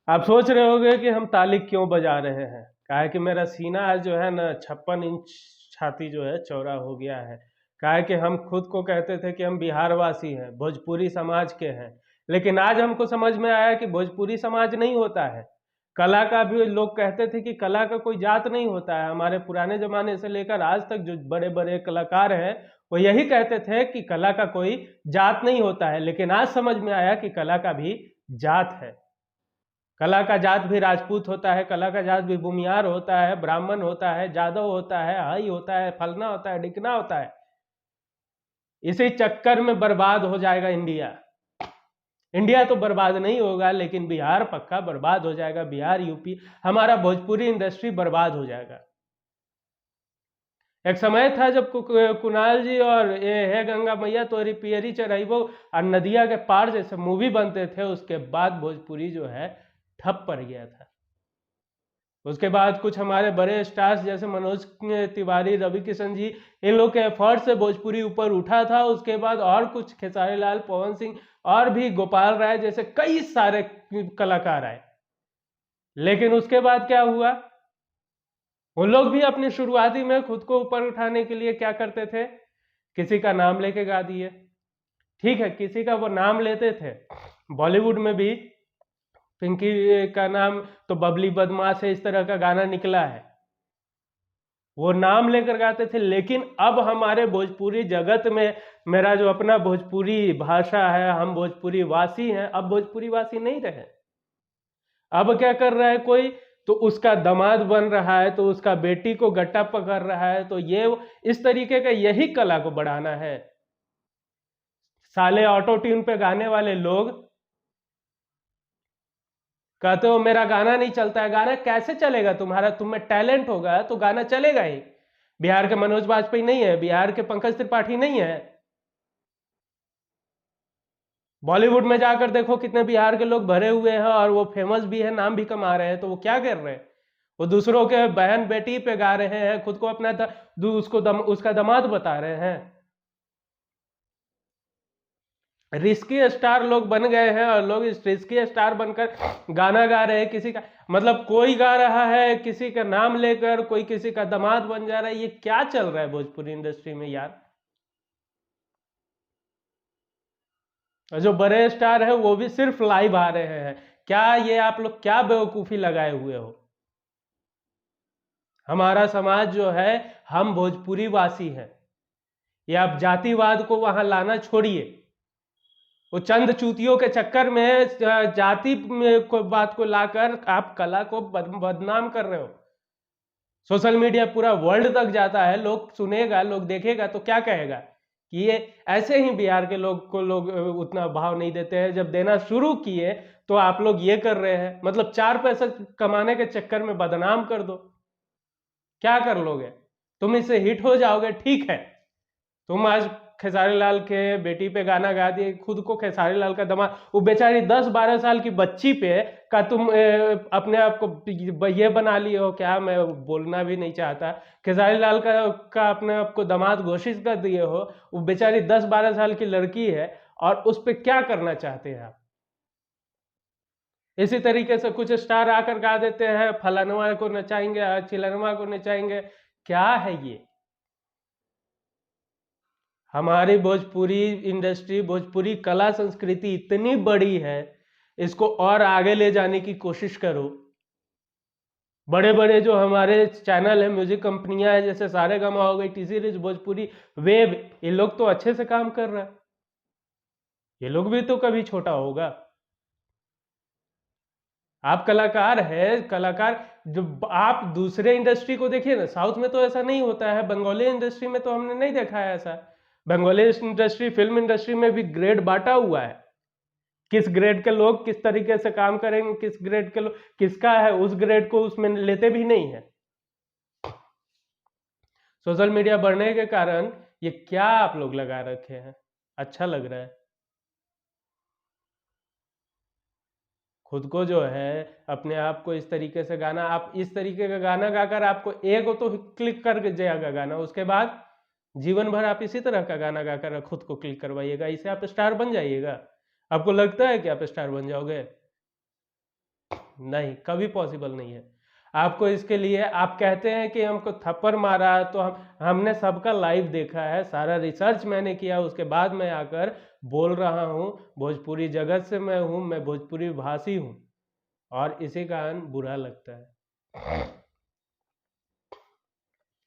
आप सोच रहे होगे कि हम ताली क्यों बजा रहे हैं। काहे कि मेरा सीना आज जो है ना 56 इंच छाती जो है चौड़ा हो गया है। काहे कि हम खुद को कहते थे कि हम बिहार वासी हैं, भोजपुरी समाज के हैं। लेकिन आज हमको समझ में आया कि भोजपुरी समाज नहीं होता है। कला का भी लोग कहते थे कि कला का कोई जात नहीं होता है। हमारे पुराने जमाने से लेकर आज तक जो बड़े बड़े कलाकार हैं वो यही कहते थे कि कला का कोई जात नहीं होता है। लेकिन आज समझ में आया कि कला का भी जात है। कला का जात भी राजपूत होता है, कला का जात भी भूमियार होता है, ब्राह्मण होता है, जादव होता है, हई होता है, फलना होता है, ढिकना होता है। इसी चक्कर में बर्बाद हो जाएगा इंडिया। इंडिया तो बर्बाद नहीं होगा लेकिन बिहार पक्का बर्बाद हो जाएगा। बिहार, यूपी, हमारा भोजपुरी इंडस्ट्री बर्बाद हो जाएगा। एक समय था जब कुणाल जी और ये है गंगा मैया तोरी पियरी चढ़ाइबो और नदिया के पार जैसे मूवी बनते थे, उसके बाद भोजपुरी जो है ठप पड़ गया था। उसके बाद कुछ हमारे बड़े स्टार्स जैसे मनोज तिवारी, रवि किशन जी, इन लोग के एफर्ट से भोजपुरी ऊपर उठा था। उसके बाद और कुछ खेसारी लाल, पवन सिंह और भी गोपाल राय जैसे कई सारे कलाकार आए। लेकिन उसके बाद क्या हुआ, वो लोग भी अपनी शुरुआती में खुद को ऊपर उठाने के लिए क्या करते थे, किसी का नाम लेके गा दिए। ठीक है, किसी का वो नाम लेते थे। बॉलीवुड में भी पिंकी का नाम तो बबली बदमाश है, इस तरह का गाना निकला है, वो नाम लेकर गाते थे। लेकिन अब हमारे भोजपुरी जगत में, मेरा जो अपना भोजपुरी भाषा है, हम भोजपुरी वासी हैं, अब भोजपुरी वासी नहीं रहे। अब क्या कर रहा है कोई, तो उसका दामाद बन रहा है, तो उसका बेटी को गट्टा पकड़ रहा है। तो ये इस तरीके का यही कला को बढ़ाना है। साले ऑटो ट्यून पे गाने वाले लोग कहते हो मेरा गाना नहीं चलता है। गाना कैसे चलेगा तुम्हारा? तुम्हें टैलेंट होगा तो गाना चलेगा ही। बिहार के मनोज बाजपेयी नहीं है, बिहार के पंकज त्रिपाठी नहीं है। बॉलीवुड में जाकर देखो कितने बिहार के लोग भरे हुए हैं और वो फेमस भी है, नाम भी कमा रहे हैं। तो वो क्या कर रहे हैं, वो दूसरों के बहन बेटी पे गा रहे हैं, खुद को अपना उसका दामाद बता रहे हैं। रिस्की स्टार लोग बन गए हैं और लोग इस रिस्की स्टार बनकर गाना गा रहे हैं। किसी का मतलब कोई गा रहा है किसी का नाम लेकर, कोई किसी का दामाद बन जा रहा है। ये क्या चल रहा है भोजपुरी इंडस्ट्री में यार? और जो बड़े स्टार है वो भी सिर्फ लाइव आ रहे हैं। क्या ये आप लोग क्या बेवकूफी लगाए हुए हो? हमारा समाज जो है, हम भोजपुरी वासी हैं। ये आप जातिवाद को वहां लाना छोड़िए। वो चंद चूतियों के चक्कर में जाति को बात को लाकर आप कला को बदनाम कर रहे हो। सोशल मीडिया पूरा वर्ल्ड तक जाता है, लोग सुनेगा, लोग देखेगा तो क्या कहेगा कि ये ऐसे ही बिहार के लोग को लोग उतना भाव नहीं देते हैं। जब देना शुरू किए तो आप लोग ये कर रहे हैं, मतलब 4 पैसा कमाने के चक्कर में बदनाम कर दो। क्या कर लोगे? तुम इससे हिट हो जाओगे, ठीक है। तुम आज खेसारी लाल के बेटी पे गाना गा दिए, खुद को खेसारी लाल का दामाद, वो बेचारी 10-12 साल की बच्ची पे का तुम अपने आप को ये बना लिए हो। क्या, मैं बोलना भी नहीं चाहता, खेसारी लाल का अपने आप को दामाद घोषित कर दिए हो। वो बेचारी 10-12 साल की लड़की है और उस पर क्या करना चाहते हैं आप? इसी तरीके से कुछ स्टार आकर गा देते हैं, फलानवा को नचाएंगे, चिलनवा को नचाएंगे। क्या है ये? हमारी भोजपुरी इंडस्ट्री, भोजपुरी कला संस्कृति इतनी बड़ी है, इसको और आगे ले जाने की कोशिश करो। बड़े बड़े जो हमारे चैनल है, म्यूजिक कंपनियां हैं, जैसे सारेगामा हो गई, टी सीरीज, भोजपुरी वेब, ये लोग तो अच्छे से काम कर रहे हैं। ये लोग भी तो कभी छोटा होगा। आप कलाकार है, कलाकार जो, आप दूसरे इंडस्ट्री को देखिए ना, साउथ में तो ऐसा नहीं होता है। बंगाली इंडस्ट्री में तो हमने नहीं देखा है ऐसा। बंगाली इंडस्ट्री, फिल्म इंडस्ट्री में भी ग्रेड बांटा हुआ है। किस ग्रेड के लोग किस तरीके से काम करेंगे, किस ग्रेड के लोग किसका है, उस ग्रेड को उसमें लेते भी नहीं है। सोशल मीडिया बढ़ने के कारण ये क्या आप लोग लगा रखे हैं, अच्छा लग रहा है। खुद को जो है, अपने आप को इस तरीके से गाना, आप इस तरीके का गाना गाकर आपको एक तो क्लिक कर जाएगा गाना, उसके बाद जीवन भर आप इसी तरह का गाना गाकर खुद को क्लिक करवाइएगा, इसे आप स्टार बन जाइएगा। आपको लगता है कि आप स्टार बन जाओगे? नहीं, कभी पॉसिबल नहीं है। आपको इसके लिए आप कहते हैं कि हमको थप्पड़ मारा है, तो हमने सबका लाइव देखा है, सारा रिसर्च मैंने किया, उसके बाद मैं आकर बोल रहा हूँ। भोजपुरी जगत से मैं हूँ, मैं भोजपुरी भाषी हूँ, और इसी कारण बुरा लगता है।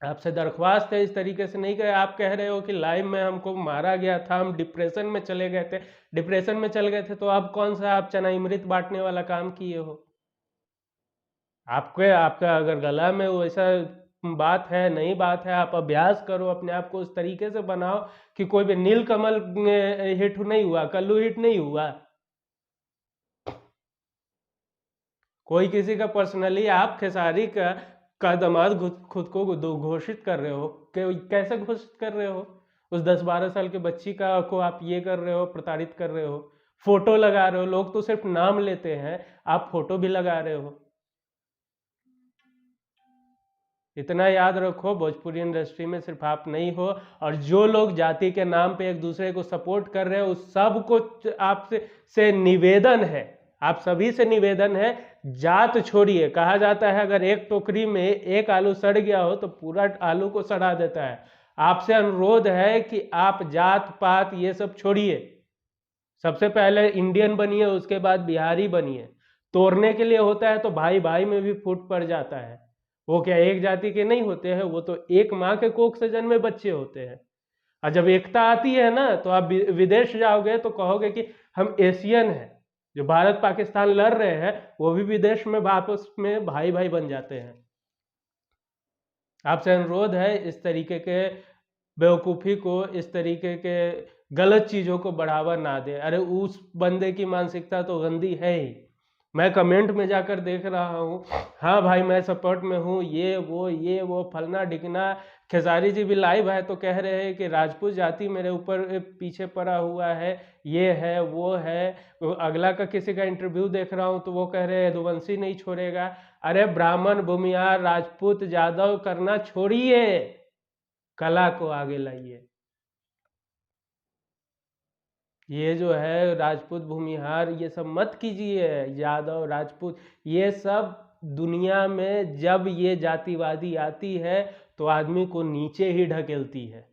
आपसे दरख्वास्त है, इस तरीके से नहीं कहे। आप कह रहे हो कि लाइव में हमको मारा गया था, हम डिप्रेशन में चले गए थे। डिप्रेशन में चल गए थे तो अब कौन सा आप चनामृत बांटने वाला काम किए हो? आपके आपका अगर गला में वैसा बात है, नई बात है, आप अभ्यास करो, अपने आप को उस तरीके से बनाओ कि कोई भी नीलकमल हिट नहीं हुआ, कल्लू हिट नहीं हुआ। कोई किसी का पर्सनली, आप खेसारी का दामाद खुद को घोषित कर रहे हो, कैसे घोषित कर रहे हो? उस 10-12 साल के बच्ची का को आप ये कर रहे हो, प्रताड़ित कर रहे हो, फोटो लगा रहे हो। लोग तो सिर्फ नाम लेते हैं, आप फोटो भी लगा रहे हो। इतना याद रखो, भोजपुरी इंडस्ट्री में सिर्फ आप नहीं हो, और जो लोग जाति के नाम पे एक दूसरे को सपोर्ट कर रहे हो, उस सब को आपसे निवेदन है, आप सभी से निवेदन है, जात छोड़िए। कहा जाता है अगर एक टोकरी में एक आलू सड़ गया हो तो पूरा आलू को सड़ा देता है। आपसे अनुरोध है कि आप जात पात ये सब छोड़िए, सबसे पहले इंडियन बनिए, उसके बाद बिहारी बनिए। तोड़ने के लिए होता है तो भाई भाई में भी फूट पड़ जाता है। वो क्या एक जाति के नहीं होते हैं? वो तो एक माँ के कोख से जन्मे बच्चे होते हैं। और जब एकता आती है ना, तो आप विदेश जाओगे तो कहोगे कि हम एशियन हैं। जो भारत पाकिस्तान लड़ रहे हैं वो भी विदेश में आपस में भाई भाई बन जाते हैं। आपसे अनुरोध है, इस तरीके के बेवकूफ़ी को, इस तरीके के गलत चीज़ों को बढ़ावा ना दे। अरे उस बंदे की मानसिकता तो गंदी है ही। मैं कमेंट में जाकर देख रहा हूँ, हाँ भाई मैं सपोर्ट में हूँ, ये वो फलना ढिकना। खेसारी जी भी लाइव है तो कह रहे हैं कि राजपूत जाति मेरे ऊपर पीछे पड़ा हुआ है, ये है वो है। अगला का किसी का इंटरव्यू देख रहा हूँ तो वो कह रहे हैं यदुवंशी नहीं छोड़ेगा। अरे ब्राह्मण, भूमिहार, राजपूत, जादव करना छोड़िए, कला को आगे लाइए। ये जो है राजपूत, भूमिहार, ये सब मत कीजिए। यादव, राजपूत, ये सब दुनिया में जब ये जातिवादी आती है तो आदमी को नीचे ही ढकेलती है।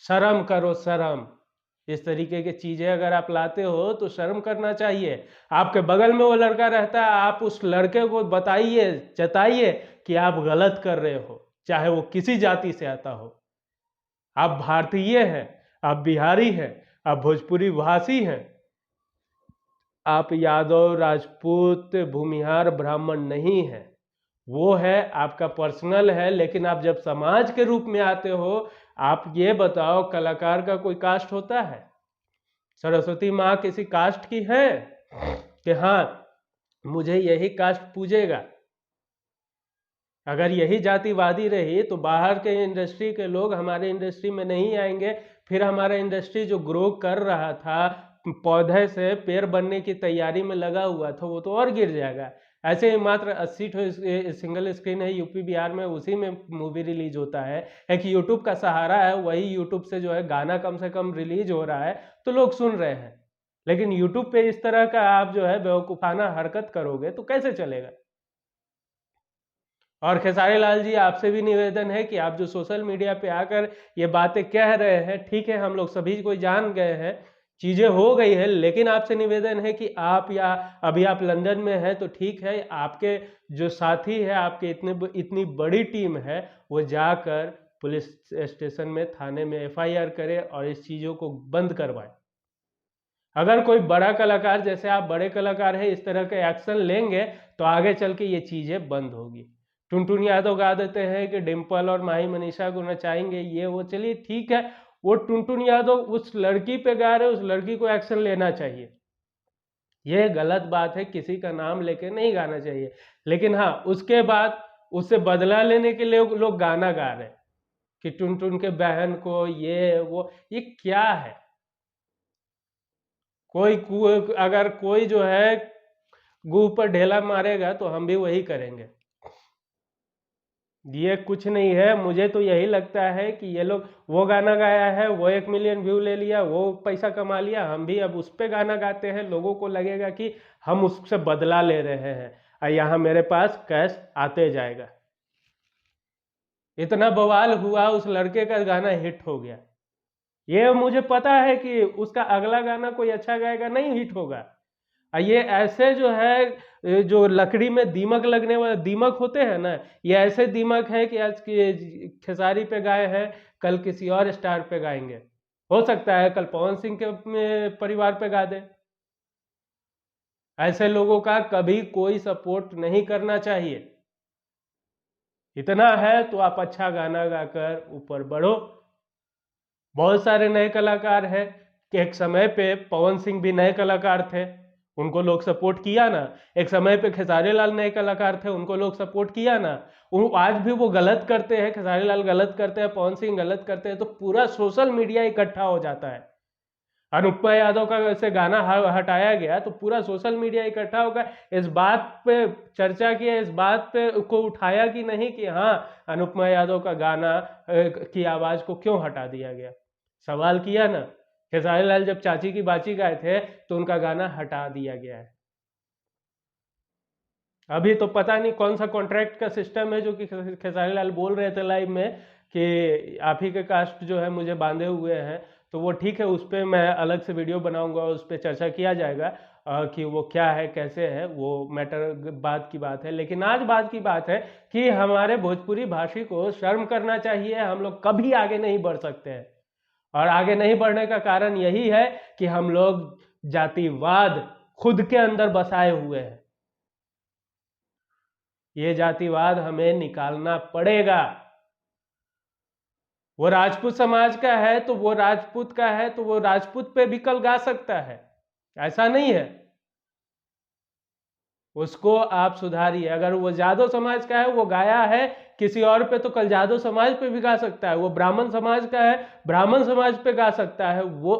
शर्म करो, शर्म। इस तरीके की चीजें अगर आप लाते हो तो शर्म करना चाहिए। आपके बगल में वो लड़का रहता है, आप उस लड़के को बताइए, जताइए कि आप गलत कर रहे हो, चाहे वो किसी जाति से आता हो। आप भारतीय हैं, आप बिहारी हैं, आप भोजपुरी भाषी हैं, आप यादव, राजपूत, भूमिहार, ब्राह्मण नहीं है। वो है आपका पर्सनल है, लेकिन आप जब समाज के रूप में आते हो, आप ये बताओ कलाकार का कोई कास्ट होता है? सरस्वती माँ किसी कास्ट की है कि हाँ मुझे यही कास्ट पूजेगा? अगर यही जातिवादी रही तो बाहर के इंडस्ट्री के लोग हमारे इंडस्ट्री में नहीं आएंगे। फिर हमारा इंडस्ट्री जो ग्रो कर रहा था, पौधे से पेड़ बनने की तैयारी में लगा हुआ था, वो तो और गिर जाएगा। ऐसे ही मात्र 80 सिंगल स्क्रीन है यूपी बिहार में, उसी में मूवी रिलीज होता है। एक यूट्यूब का सहारा है, वही यूट्यूब से जो है गाना कम से कम रिलीज हो रहा है तो लोग सुन रहे हैं। लेकिन यूट्यूब पे इस तरह का आप जो है बेवकूफ़ाना हरकत करोगे तो कैसे चलेगा? और खेसारी लाल जी, आपसे भी निवेदन है कि आप जो सोशल मीडिया पे आकर ये बातें कह रहे हैं, ठीक है, हम लोग सभी कोई जान गए हैं, चीज़ें हो गई है, लेकिन आपसे निवेदन है कि आप, या अभी आप लंदन में हैं तो ठीक है, आपके जो साथी है, आपके इतनी बड़ी टीम है, वो जाकर पुलिस स्टेशन में, थाने में एफआईआर करे और इस चीज़ों को बंद करवाए। अगर कोई बड़ा कलाकार, जैसे आप बड़े कलाकार हैं, इस तरह के एक्शन लेंगे तो आगे चल के ये चीज़ें बंद होगी। टुनटुन यादव गा देते हैं कि डिम्पल और माही मनीषा को नचाएंगे, ये वो, चलिए ठीक है, वो टुनटुन यादव उस लड़की पे गा रहे, उस लड़की को एक्शन लेना चाहिए। ये गलत बात है, किसी का नाम लेके नहीं गाना चाहिए। लेकिन हाँ, उसके बाद उससे बदला लेने के लिए लोग गाना गा रहे हैं कि टुनटुन के बहन को ये वो, ये क्या है? अगर कोई जो है गू पर ढेला मारेगा तो हम भी वही करेंगे। ये कुछ नहीं है, मुझे तो यही लगता है कि ये लोग वो गाना गाया है, वो 1 मिलियन व्यू ले लिया, वो पैसा कमा लिया, हम भी अब उस पे गाना गाते हैं, लोगों को लगेगा कि हम उससे बदला ले रहे हैं और यहाँ मेरे पास कैश आते जाएगा। इतना बवाल हुआ, उस लड़के का गाना हिट हो गया। ये मुझे पता है कि उसका अगला गाना कोई अच्छा गाएगा नहीं हिट होगा। ये ऐसे जो है, जो लकड़ी में दीमक लगने वाले दीमक होते हैं ना, ये ऐसे दीमक है कि आज की खेसारी पे गाए हैं, कल किसी और स्टार पे गाएंगे, हो सकता है कल पवन सिंह के परिवार पे गा दे। ऐसे लोगों का कभी कोई सपोर्ट नहीं करना चाहिए। इतना है तो आप अच्छा गाना गाकर ऊपर बढ़ो। बहुत सारे नए कलाकार हैं कि एक समय पे पवन सिंह भी नए कलाकार थे, उनको लोग सपोर्ट किया ना। एक समय पे खेसारी लाल नए कलाकार थे, उनको लोग सपोर्ट किया ना। आज भी वो गलत करते हैं, खेसारी लाल गलत करते हैं, पवन सिंह गलत करते हैं, तो पूरा सोशल मीडिया इकट्ठा हो जाता है। अनुपमा यादव का से गाना हटाया गया तो पूरा सोशल मीडिया इकट्ठा होगा, इस बात पे चर्चा किया, इस बात पे को उठाया कि नहीं कि हाँ अनुपमा यादव का गाना की आवाज को क्यों हटा दिया गया। सवाल किया ना। खेसारी लाल जब चाची की बाची गाए थे तो उनका गाना हटा दिया गया है। अभी तो पता नहीं कौन सा कॉन्ट्रैक्ट का सिस्टम है जो कि खेसारी लाल बोल रहे थे लाइव में कि आप ही के कास्ट जो है मुझे बांधे हुए हैं। तो वो ठीक है, उस पर मैं अलग से वीडियो बनाऊंगा, उस पर चर्चा किया जाएगा कि वो क्या है कैसे है, वो मैटर बात की बात है। लेकिन आज बात की बात है कि हमारे भोजपुरी भाषी को शर्म करना चाहिए, हम लोग कभी आगे नहीं बढ़ सकते हैं। और आगे नहीं बढ़ने का कारण यही है कि हम लोग जातिवाद खुद के अंदर बसाए हुए हैं। ये जातिवाद हमें निकालना पड़ेगा। वो राजपूत समाज का है तो वो राजपूत का है तो वो राजपूत पे भी कल गा सकता है, ऐसा नहीं है। उसको आप सुधारिए। अगर वो यादव समाज का है, वो गाया है किसी और पे, तो कल यादव समाज पे भी गा सकता है। वो ब्राह्मण समाज का है, ब्राह्मण समाज पे गा सकता है, वो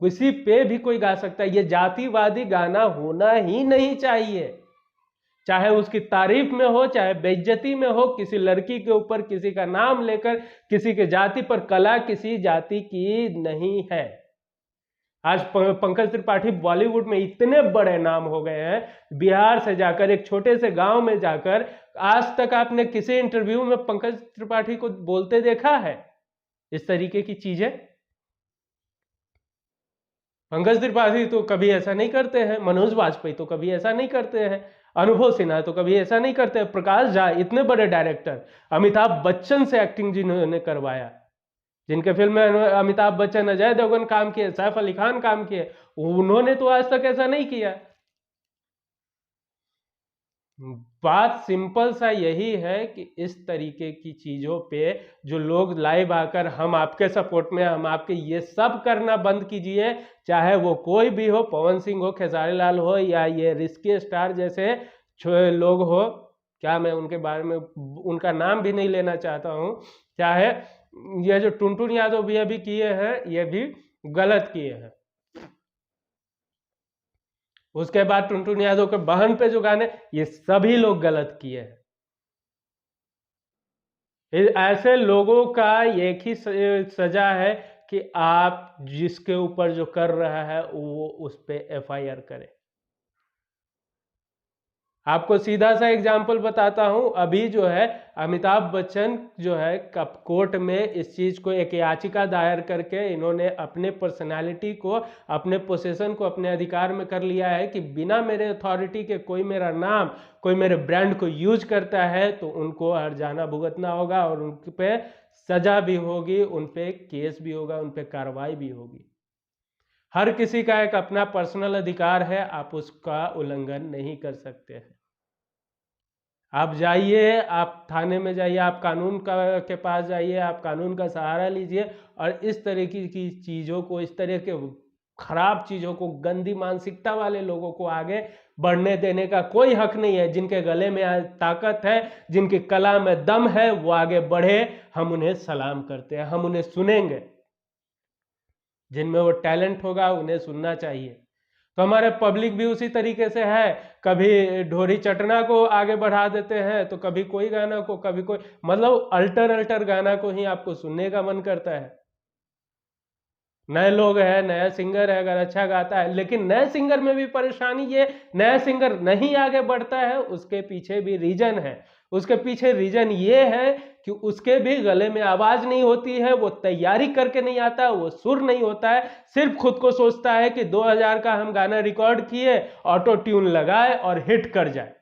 किसी पे भी कोई गा सकता है। ये जातिवादी गाना होना ही नहीं चाहिए, चाहे उसकी तारीफ में हो चाहे बेइज्जती में हो, किसी लड़की के ऊपर किसी का नाम लेकर किसी के जाति पर, कला किसी जाति की नहीं है। आज पंकज त्रिपाठी बॉलीवुड में इतने बड़े नाम हो गए हैं, बिहार से जाकर एक छोटे से गांव में जाकर, आज तक आपने किसी इंटरव्यू में पंकज त्रिपाठी को बोलते देखा है इस तरीके की चीजें? पंकज त्रिपाठी तो कभी ऐसा नहीं करते हैं, मनोज वाजपेयी तो कभी ऐसा नहीं करते हैं, अनुभव सिन्हा तो कभी ऐसा नहीं करते, प्रकाश झा इतने बड़े डायरेक्टर, अमिताभ बच्चन से एक्टिंग जिन्होंने करवाया, जिनके फिल्म में अमिताभ बच्चन, अजय देवगन काम किए, सैफ अली खान काम किए, उन्होंने तो आज तक ऐसा नहीं किया। बात सिंपल सा यही है कि इस तरीके की चीजों पे जो लोग लाइव आकर हम आपके सपोर्ट में, हम आपके, ये सब करना बंद कीजिए। चाहे वो कोई भी हो, पवन सिंह हो, खेसारी लाल हो, या ये रिस्की स्टार जैसे लोग हो, क्या मैं उनके बारे में उनका नाम भी नहीं लेना चाहता हूं। चाहे ये जो टुनटुन यादव भी अभी किए हैं, ये भी गलत किए हैं। उसके बाद टुनटुन यादव के बहन पे जो गाने, ये सभी लोग गलत किए हैं। ऐसे लोगों का एक ही सजा है कि आप जिसके ऊपर जो कर रहा है वो उस पे एफआईआर करे। आपको सीधा सा एग्जाम्पल बताता हूं, अभी जो है अमिताभ बच्चन जो है कोर्ट में इस चीज को एक याचिका दायर करके इन्होंने अपने पर्सनालिटी को, अपने पोजीशन को अपने अधिकार में कर लिया है कि बिना मेरे अथॉरिटी के कोई मेरा नाम, कोई मेरे ब्रांड को यूज करता है तो उनको हर्जाना भुगतना होगा और उन पे सजा भी होगी, उन पे केस भी होगा, उन पे कार्रवाई भी होगी। हर किसी का एक अपना पर्सनल अधिकार है, आप उसका उल्लंघन नहीं कर सकते हैं। आप जाइए, आप थाने में जाइए, आप कानून के पास जाइए, आप कानून का सहारा लीजिए और इस तरह की चीज़ों को, इस तरह के खराब चीज़ों को, गंदी मानसिकता वाले लोगों को आगे बढ़ने देने का कोई हक नहीं है। जिनके गले में आज ताकत है, जिनकी कला में दम है, वो आगे बढ़े, हम उन्हें सलाम करते हैं, हम उन्हें सुनेंगे। जिनमें वो टैलेंट होगा उन्हें सुनना चाहिए। तो हमारे पब्लिक भी उसी तरीके से है, कभी ढोरी चटना को आगे बढ़ा देते हैं, तो कभी कोई गाना को, कभी कोई, मतलब अल्टर अल्टर गाना को ही आपको सुनने का मन करता है। नए लोग हैं, नया सिंगर है, अगर अच्छा गाता है, लेकिन नए सिंगर में भी परेशानी ये, नया सिंगर नहीं आगे बढ़ता है, उसके पीछे भी रीजन है। उसके पीछे रीजन ये है कि उसके भी गले में आवाज नहीं होती है, वो तैयारी करके नहीं आता, वो सुर नहीं होता है, सिर्फ खुद को सोचता है कि 2000 का हम गाना रिकॉर्ड किए, ऑटो ट्यून लगाए और हिट कर जाए।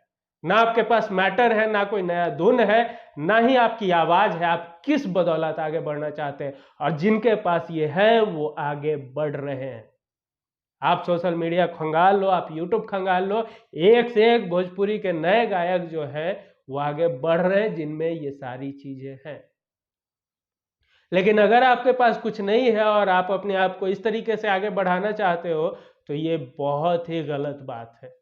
ना आपके पास मैटर है, ना कोई नया धुन है, ना ही आपकी आवाज है, आप किस बदौलत आगे बढ़ना चाहते हैं? और जिनके पास ये है वो आगे बढ़ रहे हैं। आप सोशल मीडिया खंगाल लो, आप यूट्यूब खंगाल लो, एक से एक भोजपुरी के नए गायक जो हैं वो आगे बढ़ रहे हैं, जिनमें ये सारी चीजें हैं। लेकिन अगर आपके पास कुछ नहीं है और आप अपने आप को इस तरीके से आगे बढ़ाना चाहते हो, तो ये बहुत ही गलत बात है।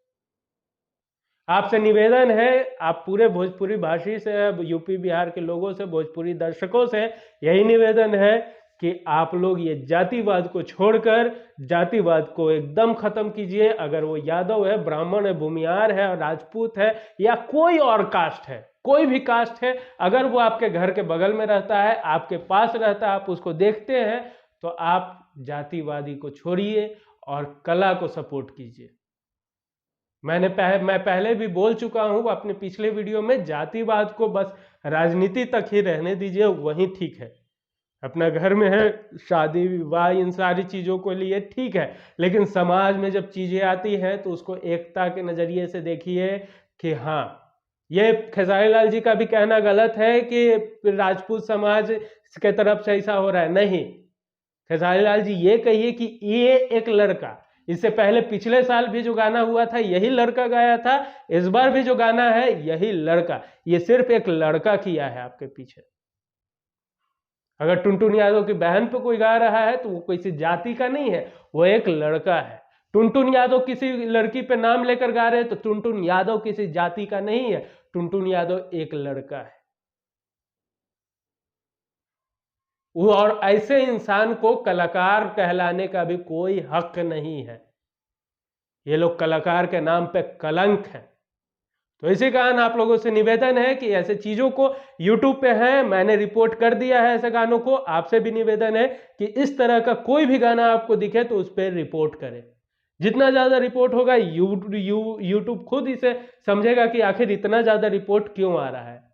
आपसे निवेदन है, आप पूरे भोजपुरी भाषी से, यूपी बिहार के लोगों से, भोजपुरी दर्शकों से यही निवेदन है कि आप लोग ये जातिवाद को छोड़कर जातिवाद को एकदम खत्म कीजिए। अगर वो यादव है, ब्राह्मण है, भूमियार है, राजपूत है, या कोई और कास्ट है, कोई भी कास्ट है, अगर वो आपके घर के बगल में रहता है, आपके पास रहता है, आप उसको देखते हैं, तो आप जातिवादी को छोड़िए और कला को सपोर्ट कीजिए। मैं पहले भी बोल चुका हूं अपने पिछले वीडियो में, जातिवाद को बस राजनीति तक ही रहने दीजिए, वही ठीक है। अपना घर में है, शादी विवाह इन सारी चीजों के लिए ठीक है, लेकिन समाज में जब चीजें आती हैं तो उसको एकता के नजरिए से देखिए कि हाँ, ये खेसारी लाल जी का भी कहना गलत है कि राजपूत समाज के तरफ से ऐसा हो रहा है, नहीं। खेसारी लाल जी ये कहिए कि ये एक लड़का, इससे पहले पिछले साल भी जो गाना हुआ था यही लड़का गाया था, इस बार भी जो गाना है यही लड़का, ये सिर्फ एक लड़का किया है आपके पीछे। अगर टुनटुन यादव की बहन पे कोई गा रहा है तो वो किसी जाति का नहीं है, वो एक लड़का है। टुनटुन यादव किसी लड़की पे नाम लेकर गा रहे हैं तो टुनटुन यादव किसी जाति का नहीं है, टुनटुन यादव एक लड़का है। वो, और ऐसे इंसान को कलाकार कहलाने का भी कोई हक नहीं है। ये लोग कलाकार के नाम पे कलंक है। तो इसी कारण आप लोगों से निवेदन है कि ऐसे चीजों को, YouTube पे है, मैंने रिपोर्ट कर दिया है ऐसे गानों को, आपसे भी निवेदन है कि इस तरह का कोई भी गाना आपको दिखे तो उस पर रिपोर्ट करें। जितना ज्यादा रिपोर्ट होगा यूट्यूब खुद इसे समझेगा कि आखिर इतना ज्यादा रिपोर्ट क्यों आ रहा है।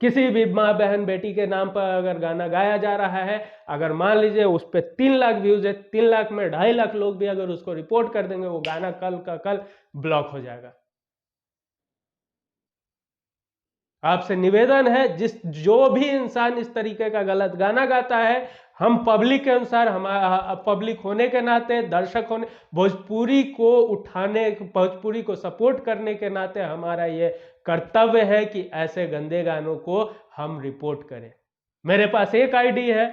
किसी भी माँ बहन बेटी के नाम पर अगर गाना गाया जा रहा है, अगर मान लीजिए उस पर 3 लाख व्यूज है, 3 लाख में 2.5 लाख लोग भी अगर उसको रिपोर्ट कर देंगे, वो गाना कल का कल ब्लॉक हो जाएगा। आपसे निवेदन है, जो भी इंसान इस तरीके का गलत गाना गाता है, हम पब्लिक के अनुसार, हमारा पब्लिक होने के नाते, दर्शक होने, भोजपुरी को उठाने, भोजपुरी को सपोर्ट करने के नाते हमारा ये कर्तव्य है कि ऐसे गंदे गानों को हम रिपोर्ट करें। मेरे पास एक आईडी है,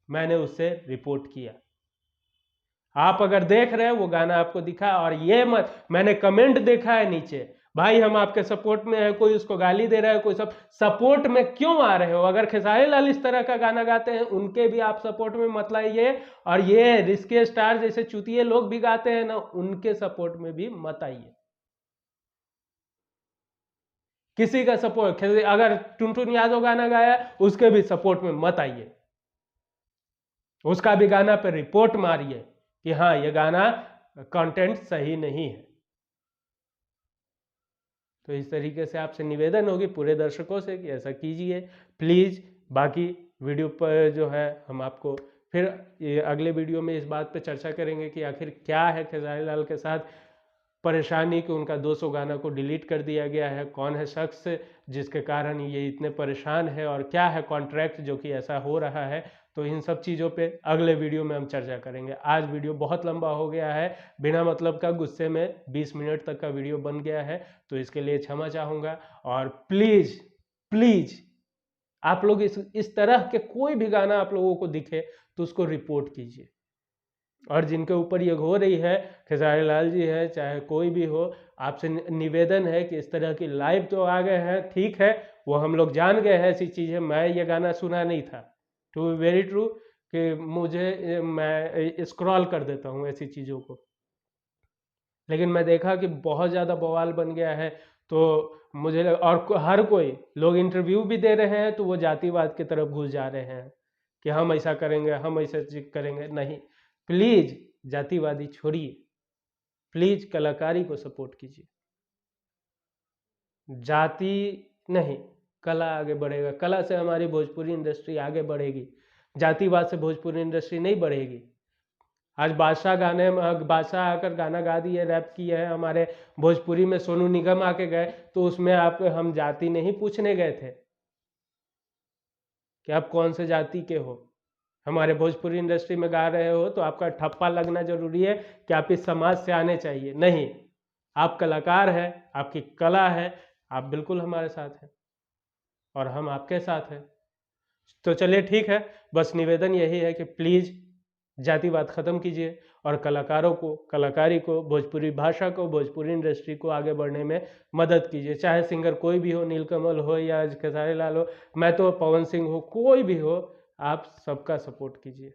मैंने उससे रिपोर्ट किया। आप अगर देख रहे हैं वो गाना आपको दिखा, और ये मत, मैंने कमेंट देखा है नीचे, भाई हम आपके सपोर्ट में है, कोई उसको गाली दे रहा है, कोई सब सपोर्ट में क्यों आ रहे हो? अगर खेसारी लाल इस तरह का गाना गाते हैं, उनके भी आप सपोर्ट में मत लाइए, और ये रिस्के स्टार जैसे चुतिए लोग भी गाते हैं ना, उनके सपोर्ट में भी मत आइए। किसी का सपोर्ट, अगर टुनटुन यादव गाना गाया उसके भी सपोर्ट में मत आइए, उसका भी गाना पे रिपोर्ट मारिए कि हाँ ये गाना कंटेंट सही नहीं है। तो इस तरीके से आपसे निवेदन होगी पूरे दर्शकों से कि ऐसा कीजिए प्लीज़। बाकी वीडियो पर जो है हम आपको फिर ये अगले वीडियो में इस बात पे चर्चा करेंगे कि आखिर क्या है खेसारी लाल के साथ परेशानी कि उनका 200 गाना को डिलीट कर दिया गया है, कौन है शख्स जिसके कारण ये इतने परेशान है, और क्या है कॉन्ट्रैक्ट जो कि ऐसा हो रहा है। तो इन सब चीज़ों पे अगले वीडियो में हम चर्चा करेंगे। आज वीडियो बहुत लंबा हो गया है, बिना मतलब का गुस्से में 20 मिनट तक का वीडियो बन गया है, तो इसके लिए क्षमा चाहूँगा। और प्लीज़ प्लीज़ आप लोग इस तरह के कोई भी गाना आप लोगों को दिखे तो उसको रिपोर्ट कीजिए। और जिनके ऊपर ये हो रही है, खेसारी लाल जी है चाहे कोई भी हो, आपसे निवेदन है कि इस तरह की लाइव तो आ गए हैं, ठीक है, वो हम लोग जान गए हैं ऐसी चीज़ें, मैं ये गाना सुना नहीं था, टू वेरी ट्रू, कि मैं स्क्रॉल कर देता हूँ ऐसी चीज़ों को। लेकिन मैं देखा कि बहुत ज़्यादा बवाल बन गया है, तो मुझे हर कोई लोग इंटरव्यू भी दे रहे हैं तो वो जातिवाद की तरफ घुस जा रहे हैं कि हम ऐसा करेंगे, हम ऐसा करेंगे। नहीं, प्लीज जातिवादी छोड़िए, प्लीज कलाकारी को सपोर्ट कीजिए। जाति नहीं, कला आगे बढ़ेगा, कला से हमारी भोजपुरी इंडस्ट्री आगे बढ़ेगी, जातिवाद से भोजपुरी इंडस्ट्री नहीं बढ़ेगी। आज बादशाह आकर गाना गा दिए, रैप किए हैं हमारे भोजपुरी में, सोनू निगम आके गए तो उसमें आप हम जाति नहीं पूछने गए थे कि आप कौन से जाति के हो। हमारे भोजपुरी इंडस्ट्री में गा रहे हो तो आपका ठप्पा लगना जरूरी है कि आप इस समाज से आने चाहिए? नहीं, आप कलाकार हैं, आपकी कला है, आप बिल्कुल हमारे साथ हैं और हम आपके साथ हैं। तो चलिए ठीक है, बस निवेदन यही है कि प्लीज जातिवाद खत्म कीजिए और कलाकारों को, कलाकारी को, भोजपुरी भाषा को, भोजपुरी इंडस्ट्री को आगे बढ़ने में मदद कीजिए। चाहे सिंगर कोई भी हो, नीलकमल हो या खेसारी लाल हो, मैं तो पवन सिंह हो, कोई भी हो, आप सबका सपोर्ट कीजिए,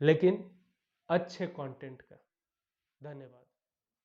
लेकिन अच्छे कंटेंट का। धन्यवाद।